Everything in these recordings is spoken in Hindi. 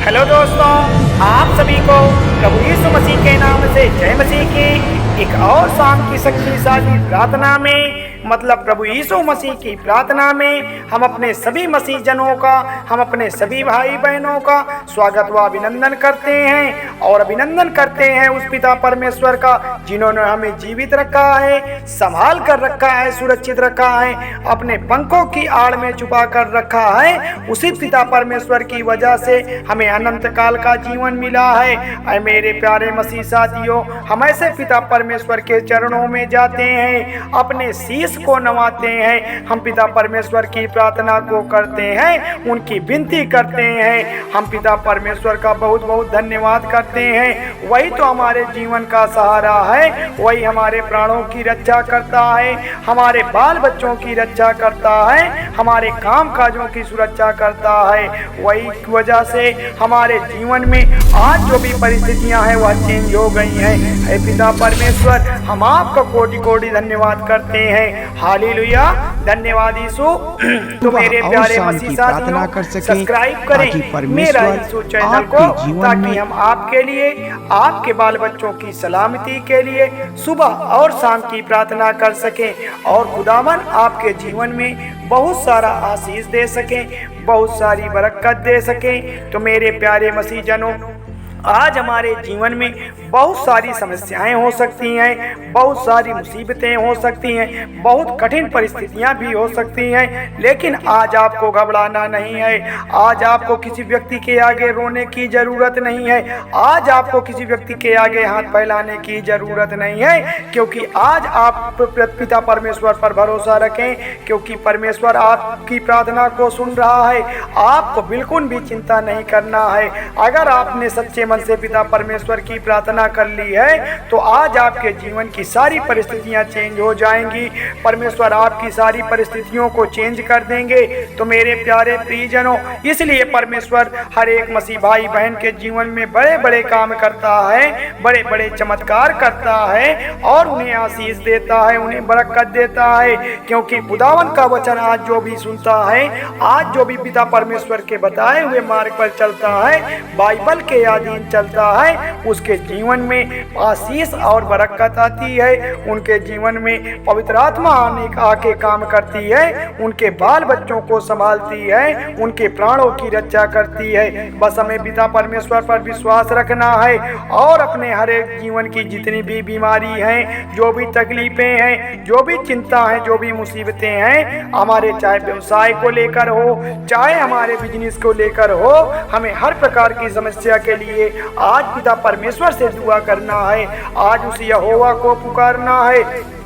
हेलो दोस्तों, आप सभी को प्रभु यीशु मसीह के नाम से जय मसीह की एक और शाम की शक्तिशाली प्रार्थना में, मतलब प्रभु यीशु मसीह की प्रार्थना में हम अपने सभी मसीह जनों का, हम अपने सभी भाई बहनों का स्वागत व अभिनंदन करते हैं और अभिनंदन करते हैं उस पिता परमेश्वर का जिन्होंने हमें जीवित रखा है, संभाल कर रखा है, सुरक्षित रखा है, अपने पंखों की आड़ में छुपा कर रखा है। उसी पिता परमेश्वर की वजह से हमें अनंत काल का जीवन मिला है। ऐ मेरे प्यारे मसीह साथियों, हम ऐसे पिता परमेश्वर के चरणों में जाते हैं, अपने शीश को नवाते हैं, हम पिता परमेश्वर की प्रार्थना को करते हैं, उनकी विनती करते हैं। हम पिता परमेश्वर का बहुत बहुत धन्यवाद करते हैं। वही तो हमारे जीवन का सहारा है, वही हमारे प्राणों की रक्षा करता है, हमारे बाल बच्चों की रक्षा करता है, हमारे काम काजों की सुरक्षा करता है। वही वजह से हमारे जीवन में आज जो भी परिस्थितियां हैं वह चेंज हो गई हैं। हे पिता परमेश्वर, हम आपका कोटि कोटि धन्यवाद करते हैं। हालेलुया, धन्यवाद यीशु। तो मेरे प्यारे मसीह साथियों, सब्सक्राइब करें मेरा यीशु चैनल को, ताकि हम आपके लिए, आपके बाल बच्चों की सलामती के लिए सुबह और शाम की प्रार्थना कर सकें और खुदावन आपके जीवन में बहुत सारा आशीष दे सकें, बहुत सारी बरकत दे सकें। तो मेरे प्यारे मसीह जनों, आज हमारे जीवन में बहुत सारी समस्याएं हो सकती हैं, बहुत सारी मुसीबतें हो सकती हैं, बहुत कठिन परिस्थितियां भी हो सकती हैं, लेकिन आज आपको घबराना नहीं है। आज आपको किसी व्यक्ति के आगे रोने की ज़रूरत नहीं है, आज आपको किसी व्यक्ति के आगे हाथ फैलाने की ज़रूरत नहीं है, क्योंकि आज आप पिता परमेश्वर पर भरोसा रखें, क्योंकि परमेश्वर आपकी प्रार्थना को सुन रहा है। आपको बिल्कुल भी चिंता नहीं करना है। अगर आपने सच्चे मन से पिता परमेश्वर की प्रार्थना कर ली है तो आज आपके जीवन की सारी परिस्थितियां चेंज हो जाएंगी। परमेश्वर आपकी सारी परिस्थितियों को चेंज कर देंगे। तो मेरे प्यारे प्रियजनों, इसलिए परमेश्वर हर एक मसीह भाई बहन के जीवन में बड़े बड़े काम करता है, बड़े बड़े चमत्कार करता है और उन्हें आशीष देता है, उन्हें बरकत देता है। क्योंकि खुदावन का वचन आज जो भी सुनता है, आज जो भी पिता परमेश्वर के बताए हुए मार्ग पर चलता है, बाइबल के अधीन चलता है, उसके जीवन में आशीष और बरकत आती है। उनके जीवन में पवित्र आत्मा आके काम करती है, उनके बाल बच्चों को संभालती है, उनके प्राणों की रक्षा करती है। बस हमें पिता परमेश्वर पर विश्वास रखना है और अपने हर एक जीवन की जितनी भी बीमारी हैं, जो भी तकलीफें हैं, जो भी चिंता है, जो भी मुसीबतें हैं, हमारे चाहे व्यवसाय को लेकर हो, चाहे हमारे बिजनेस को लेकर हो, हमें हर प्रकार की समस्या के लिए आज पिता परमेश्वर से दुआ करना है। आज उस यहोवा को पुकारना है।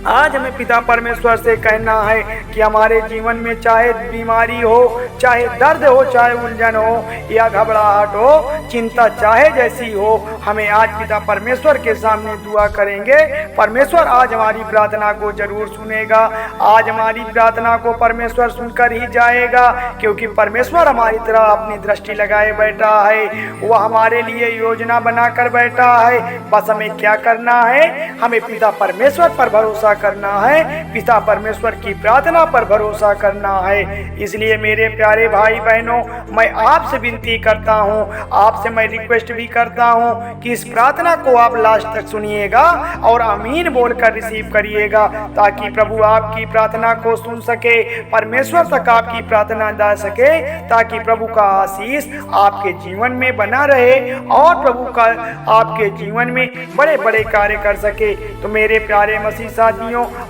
आज हमें पिता परमेश्वर से कहना है कि हमारे जीवन में चाहे बीमारी हो, चाहे दर्द हो, चाहे उलझन हो या घबराहट हो, चिंता चाहे जैसी हो, हमें आज पिता परमेश्वर के सामने दुआ करेंगे। परमेश्वर आज हमारी प्रार्थना को जरूर सुनेगा। आज हमारी प्रार्थना को परमेश्वर सुनकर ही जाएगा, क्योंकि परमेश्वर हमारी तरह अपनी दृष्टि लगाए बैठा है। वह हमारे लिए योजना बनाकर बैठा है। बस हमें क्या करना है? हमें पिता परमेश्वर पर भरोसा करना है, पिता परमेश्वर की प्रार्थना पर भरोसा करना है। इसलिए मेरे प्यारे भाई बहनों, मैं आपसे विनती करता हूँ, आपसे मैं रिक्वेस्ट भी करता हूँ कि इस प्रार्थना को आप लास्ट तक सुनिएगा और आमीन बोलकर रिसीव करिएगा, ताकि प्रभु आपकी प्रार्थना को सुन सके, परमेश्वर तक आपकी प्रार्थना जा सके, ताकि प्रभु का आशीष आपके जीवन में बना रहे और प्रभु का आपके जीवन में बड़े बड़े कार्य कर सके। तो मेरे प्यारे मसीह साथियों,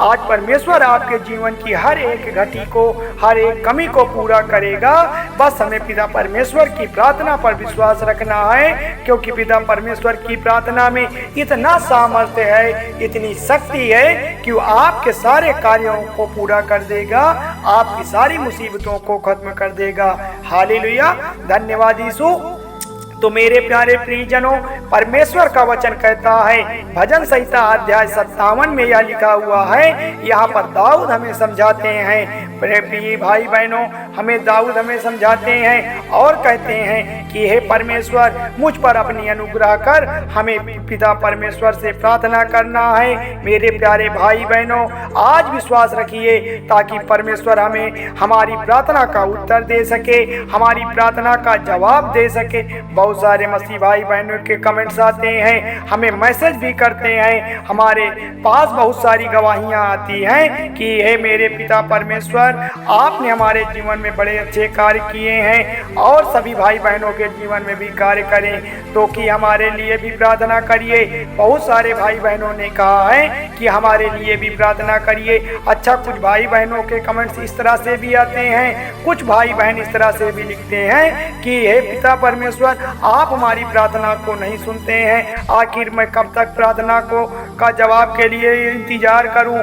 आज परमेश्वर आपके जीवन की हर एक घटी को, हर एक कमी को पूरा करेगा। बस हमें पिता परमेश्वर की प्रार्थना पर विश्वास रखना है, क्योंकि पिता परमेश्वर की प्रार्थना में इतना सामर्थ्य है, इतनी शक्ति है कि वो आपके सारे कार्यों को पूरा कर देगा, आपकी सारी मुसीबतों को खत्म कर देगा। हालेलुया, धन्यवाद यीशु। तो मेरे प्यारे प्रियजनों, परमेश्वर का वचन कहता है, भजन संहिता अध्याय 57 में यह लिखा हुआ है। यहाँ पर दाऊद हमें समझाते हैं, मेरे प्रिय भाई बहनों, हमें दाऊद हमें समझाते हैं और कहते हैं कि हे परमेश्वर, मुझ पर अपनी अनुग्रह कर। हमें पिता परमेश्वर से प्रार्थना करना है। मेरे प्यारे भाई बहनों, आज विश्वास रखिए ताकि परमेश्वर हमें हमारी प्रार्थना का उत्तर दे सके, हमारी प्रार्थना का जवाब दे सके। बहुत सारे मसीह भाई बहनों के कमेंट्स आते हैं, हमें मैसेज भी करते हैं, हमारे पास बहुत सारी गवाहियां आती हैं कि हे मेरे पिता परमेश्वर, आपने हमारे जीवन में बड़े अच्छे कार्य किए हैं और सभी भाई बहनों के जीवन में भी कार्य करें, तो कि हमारे लिए भी प्रार्थना करिए। बहुत सारे भाई बहनों ने कहा है कि हमारे लिए भी प्रार्थना करिए। अच्छा, कुछ भाई बहनों के कमेंट्स इस तरह से भी आते हैं, कुछ भाई बहन इस तरह से भी लिखते हैं कि हे पिता परमेश्वर, आप हमारी प्रार्थना को नहीं सुनते हैं, आखिर मैं कब तक प्रार्थना को का जवाब के लिए इंतजार करूं?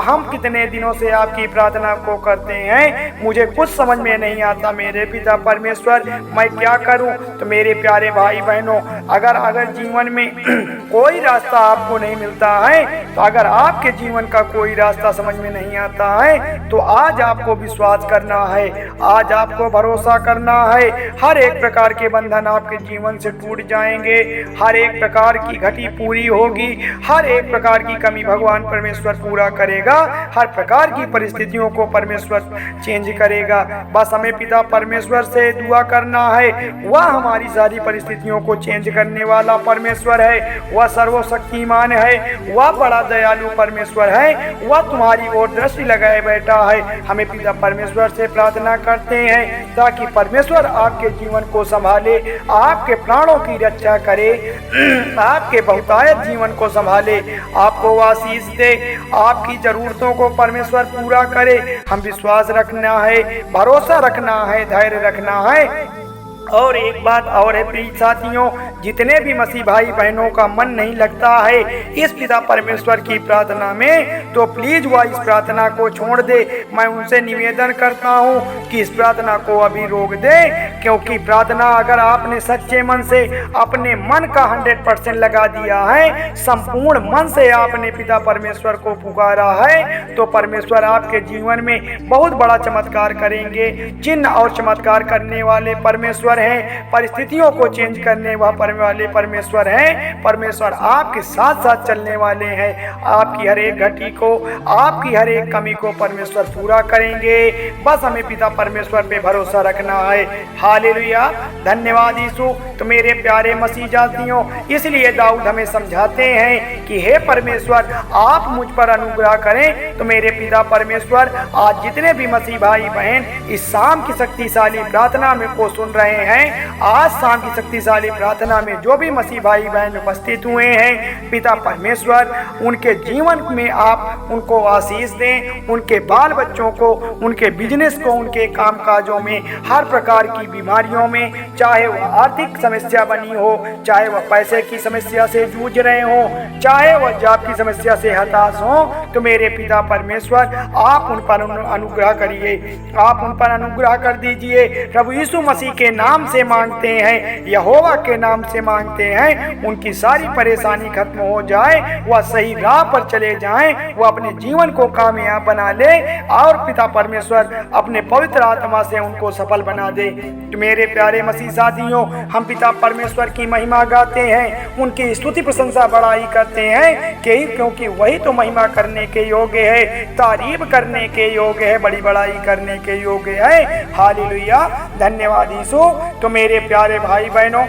हम कितने दिनों से आपकी प्रार्थना को करते हैं, मुझे कुछ समझ में नहीं आता मेरे पिता परमेश्वर, मैं क्या करूं? तो मेरे प्यारे भाई बहनों, अगर जीवन में कोई रास्ता आपको नहीं मिलता है, तो अगर आपके जीवन का कोई रास्ता समझ में नहीं आता है, तो आज आपको विश्वास करना है, आज आपको भरोसा करना है। हर एक प्रकार के बंधन आपके जीवन से टूट जाएंगे, हर एक प्रकार की घटी पूरी होगी, हर एक प्रकार की कमी भगवान परमेश्वर पूरा करेगा, हर प्रकार की परिस्थितियों को परमेश्वर चेंज करेगा। बस हमें पिता परमेश्वर से दुआ करना है, वह हमारी सारी परिस्थितियों को चेंज करने वाला परमेश्वर है, वह सर्वशक्तिमान है, वह बड़ा दयालु परमेश्वर है, वह तुम्हारी ओर दृष्टि लगाए बैठा है। हमें पिता परमेश्वर से प्रार्थना करते हैं ताकि परमेश्वर आपके जीवन को संभाले, आपके प्राणों की रक्षा करे, आपके बहुतायत जीवन को संभाले, आपको आशीष दे, आपकी जरूरतों को परमेश्वर पूरा करे। हम विश्वास रखना है, भरोसा रखना है, धैर्य रखना है। और एक बात और है प्रिय साथियों, जितने भी मसीह भाई बहनों का मन नहीं लगता है इस पिता परमेश्वर की प्रार्थना में, तो प्लीज वह इस प्रार्थना को छोड़ दे। मैं उनसे निवेदन करता हूँ कि इस प्रार्थना को अभी रोक दे, क्योंकि प्रार्थना अगर आपने सच्चे मन से अपने मन का 100% लगा दिया है, संपूर्ण मन से आपने पिता परमेश्वर को पुकारा है, तो परमेश्वर आपके जीवन में बहुत बड़ा चमत्कार करेंगे। चिन्ह और चमत्कार करने वाले परमेश्वर हैं, परिस्थितियों को चेंज करने वाले परमेश्वर हैं। परमेश्वर आपके साथ साथ चलने वाले हैं, आपकी हर एक घटी को, आपकी हर एक कमी को परमेश्वर पूरा करेंगे। बस हमें पिता परमेश्वर पे भरोसा रखना है। हालेलुया, धन्यवाद यीशु। तो मेरे प्यारे मसीह जातियों, इसलिए दाऊद हमें समझाते हैं कि हे परमेश्वर, आप मुझ पर अनुग्रह करें। तो मेरे पिता परमेश्वर, आज जितने भी मसीह भाई बहन इस शाम की शक्तिशाली प्रार्थना में को सुन रहे हैं, आज शाम की शक्तिशाली प्रार्थना में जो भी मसीह भाई बहन उपस्थित हुए हैं, पिता परमेश्वर उनके जीवन में आप उनको आशीष दें, उनके बाल बच्चों को, उनके बिजनेस को, उनके कामकाजों में, हर प्रकार की बीमारियों में, चाहे वह आर्थिक समस्या बनी हो, चाहे वह पैसे की समस्या से जूझ रहे हो, चाहे वह जॉब की समस्या से हताश हो, तो मेरे पिता परमेश्वर आप उन पर अनुग्रह करिए, आप उन पर अनुग्रह कर दीजिए। प्रभु यीशु मसीह के नाम से मांगते हैं, यहोवा के नाम से मांगते हैं, उनकी सारी परेशानी खत्म हो जाए, वह सही राह पर चले जाएं, वह अपने जीवन को कामयाब बना ले और पिता परमेश्वर अपने पवित्र आत्मा से उनको सफल बना दे। तो मेरे प्यारे मसीह साथियों, हम पिता परमेश्वर की महिमा गाते हैं, उनकी स्तुति प्रशंसा बड़ाई करते हैं, क्योंकि वही तो महिमा करने के योग्य है, तारीफ करने के योग्य है, बड़ी बड़ाई करने के योग्य है। हालेलुया, धन्यवाद यीशु। तो मेरे प्यारे भाई बहनों,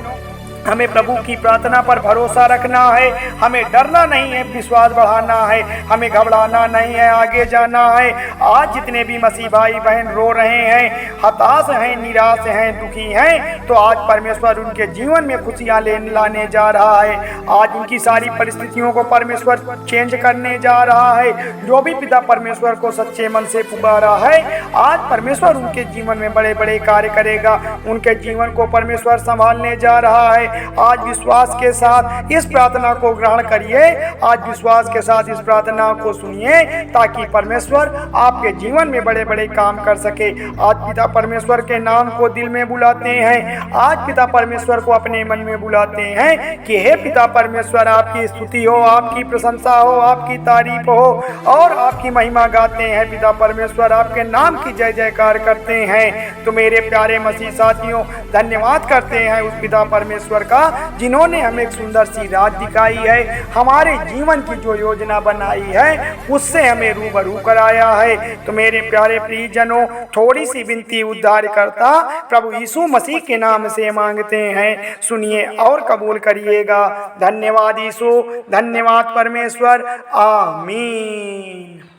हमें प्रभु की प्रार्थना पर भरोसा रखना है, हमें डरना नहीं है, विश्वास बढ़ाना है, हमें घबराना नहीं है, आगे जाना है। आज जितने भी मसीह भाई बहन रो रहे हैं, हताश हैं, निराश हैं, दुखी हैं, तो आज परमेश्वर उनके जीवन में खुशियां लाने जा रहा है। आज उनकी सारी परिस्थितियों को परमेश्वर चेंज करने जा रहा है। जो भी पिता परमेश्वर को सच्चे मन से पुकारा है, आज परमेश्वर उनके जीवन में बड़े बड़े कार्य करेगा, उनके जीवन को परमेश्वर संभालने जा रहा है। आज विश्वास के साथ इस प्रार्थना को ग्रहण करिए, आज विश्वास के साथ इस प्रार्थना को सुनिए, ताकि परमेश्वर आपके जीवन में बड़े बड़े काम कर सके। आज पिता परमेश्वर के नाम को दिल में बुलाते हैं, आज पिता परमेश्वर को अपने मन में बुलाते हैं कि हे पिता परमेश्वर, आपकी स्तुति हो, आपकी प्रशंसा हो, आपकी तारीफ हो और आपकी महिमा गाते हैं। पिता परमेश्वर आपके नाम की जय जयकार करते हैं। तो मेरे प्यारे मसीह साथियों, धन्यवाद करते हैं उस पिता परमेश्वर का जिन्होंने हमें एक सुंदर सी रात दिखाई है, हमारे जीवन की जो योजना बनाई है उससे हमें रूबरू कराया है। तो मेरे प्यारे प्रियजनों, थोड़ी सी विनती उद्धारकर्ता प्रभु यीशु मसीह के नाम से मांगते हैं, सुनिए और कबूल करिएगा। धन्यवाद यीशु, धन्यवाद परमेश्वर, आमीन।